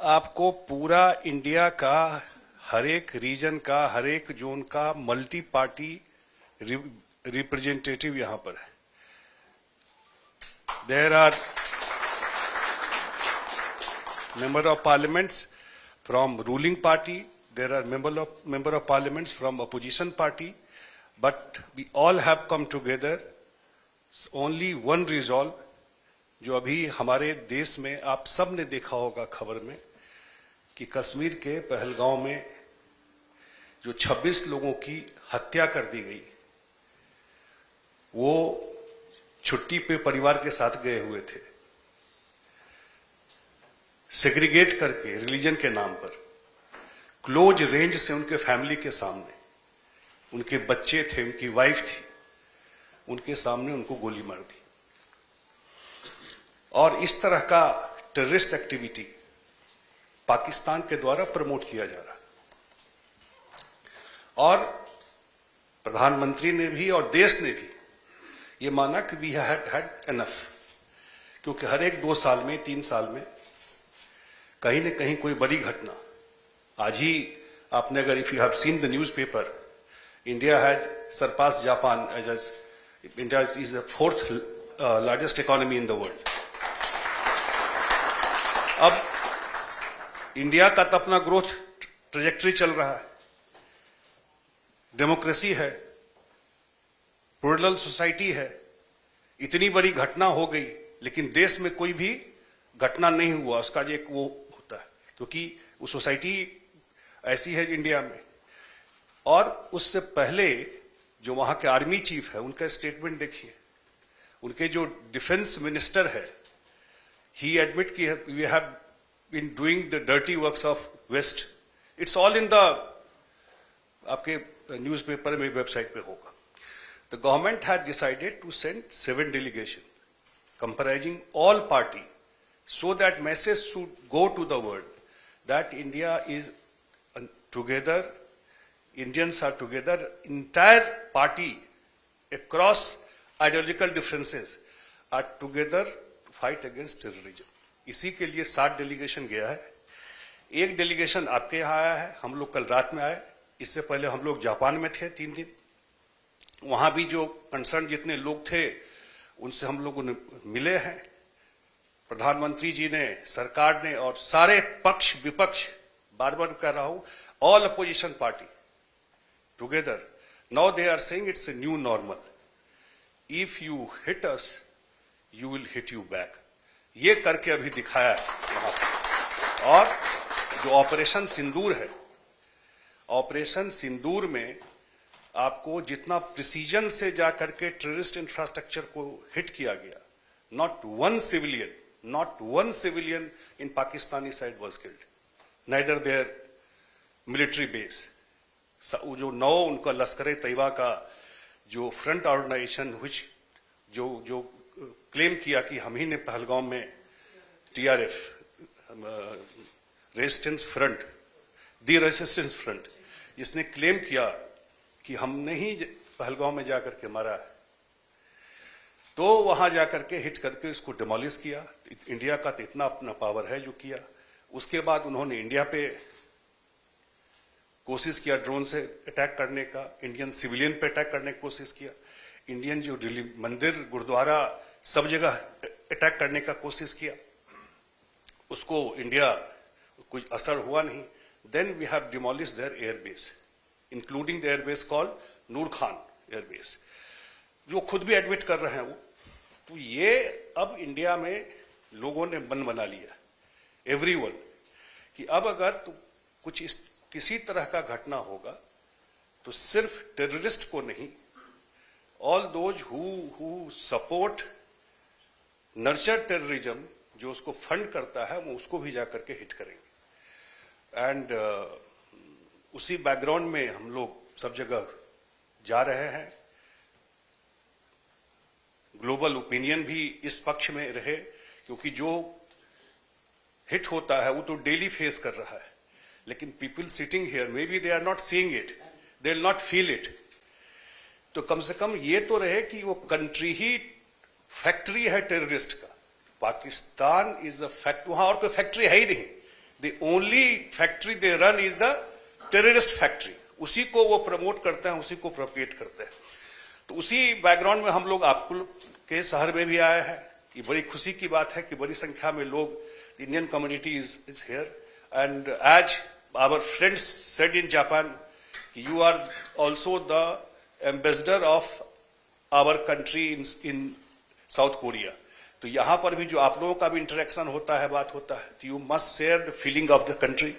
आपको पूरा इंडिया का हर एक रीजन का, हर एक जोन का मल्टी पार्टी रिप्रेजेंटेटिव यहां पर है। There are member of parliaments from ruling party, there are member of parliaments from opposition party, but we all have come together only one resolve, जो अभी हमारे देश में आप सब ने देखा होगा खबर में कि कश्मीर के पहलगांव में जो 26 लोगों की हत्या कर दी गई, वो छुट्टी पे परिवार के साथ गए हुए थे, सेग्रीगेट करके रिलीजन के नाम पर क्लोज रेंज से उनके फैमिली के सामने, उनके बच्चे थे, उनकी वाइफ थी, उनके सामने उनको गोली मार दी। और इस तरह का टेररिस्ट एक्टिविटी पाकिस्तान के द्वारा प्रमोट किया जा रहा है। और प्रधानमंत्री ने भी और देश ने भी ये माना कि वी हैड एनफ, क्योंकि हर एक 2 साल में, 3 साल में कहीं न कहीं कोई बड़ी घटना। आज ही आपने अगर if you have seen the newspaper, India has surpass Japan as India is the 4th largest economy in the world. अब इंडिया का तो अपना ग्रोथ ट्रेजेक्टरी चल रहा है, डेमोक्रेसी है, प्लूरल सोसाइटी है, इतनी बड़ी घटना हो गई लेकिन देश में कोई भी घटना नहीं हुआ, उसका एक वो होता है क्योंकि वो सोसाइटी ऐसी है इंडिया में। और उससे पहले जो वहां के आर्मी चीफ है उनका स्टेटमेंट देखिए, उनके जो डिफेंस मिनिस्टर है, ही एडमिट कि we have been doing the dirty works of west. It's all in the आपके न्यूज़पेपर में, वेबसाइट पे होगा। The government has decided to send 7 delegation comprising all party, so that message should go to the world that India is together, Indians are together, entire party across ideological differences are together to fight against terrorism. इसी के लिए 7 delegation गया है। एक delegation आपके यहाँ आया है, हम लोग कल रात में आए, इससे पहले हम लोग जापान में थे 3 दिन। वहां भी जो कंसर्न जितने लोग थे उनसे हम लोगों ने मिले हैं। प्रधानमंत्री जी ने, सरकार ने और सारे पक्ष विपक्ष, बार बार कह रहा हूं, all opposition party together, now they are saying it's a new normal, if you hit us you will hit you back. ये करके अभी दिखाया है वहां पर। और जो ऑपरेशन सिंदूर है, ऑपरेशन सिंदूर में आपको जितना प्रिसीजन से जाकर के टेररिस्ट इंफ्रास्ट्रक्चर को हिट किया गया, not one civilian in Pakistani side was killed, neither their military base. जो 9 उनका लश्कर तैयबा का जो फ्रंट ऑर्गेनाइजेशन जो क्लेम किया कि हम ही ने पहलगाम में TRF रेजिस्टेंस फ्रंट, दी रेजिस्टेंस फ्रंट, जिसने क्लेम किया कि हमने ही पहलगांव में जाकर के मारा है, तो वहां जाकर के हिट करके इसको डिमोलिश किया। इंडिया का तो इतना अपना पावर है जो किया। उसके बाद उन्होंने इंडिया पे कोशिश किया ड्रोन से अटैक करने का, इंडियन सिविलियन पे अटैक करने की कोशिश किया, इंडियन जो मंदिर गुरुद्वारा सब जगह अटैक करने का कोशिश किया। उसको इंडिया कुछ असर हुआ नहीं। Then we have demolish their airbase, including the airbase called Noor Khan airbase, जो खुद भी एडमिट कर रहे हैं वो। तो ये अब इंडिया में लोगों ने मन बना लिया, एवरीवन, कि अब अगर तो कुछ किसी तरह का घटना होगा तो सिर्फ टेररिस्ट को नहीं, all those who support nurture terrorism, जो उसको फंड करता है, वो उसको भी जाकर के हिट करेंगे। एंड उसी बैकग्राउंड में हम लोग सब जगह जा रहे हैं। ग्लोबल ओपिनियन भी इस पक्ष में रहे, क्योंकि जो हिट होता है वो तो डेली फेस कर रहा है, लेकिन people sitting here may be they are not seeing it, they will not feel it. तो कम से कम ये तो रहे कि वो कंट्री ही फैक्ट्री है टेररिस्ट का। पाकिस्तान इज अ फैक्ट, वहां और कोई फैक्ट्री है ही नहीं। The only factory they run is the terrorist factory. उसी को वो प्रमोट करते हैं, उसी को प्रोपेट करते हैं। तो उसी बैकग्राउंड में हम लोग आपको के शहर में भी आए हैं। ये बड़ी खुशी की बात है कि बड़ी संख्या में लोग, Indian community is here, and as our friends said in Japan, you are also the ambassador of our country in South Korea. तो यहां पर भी जो आप लोगों का भी इंटरेक्शन होता है, बात होता है, तो you must share the feeling of the country.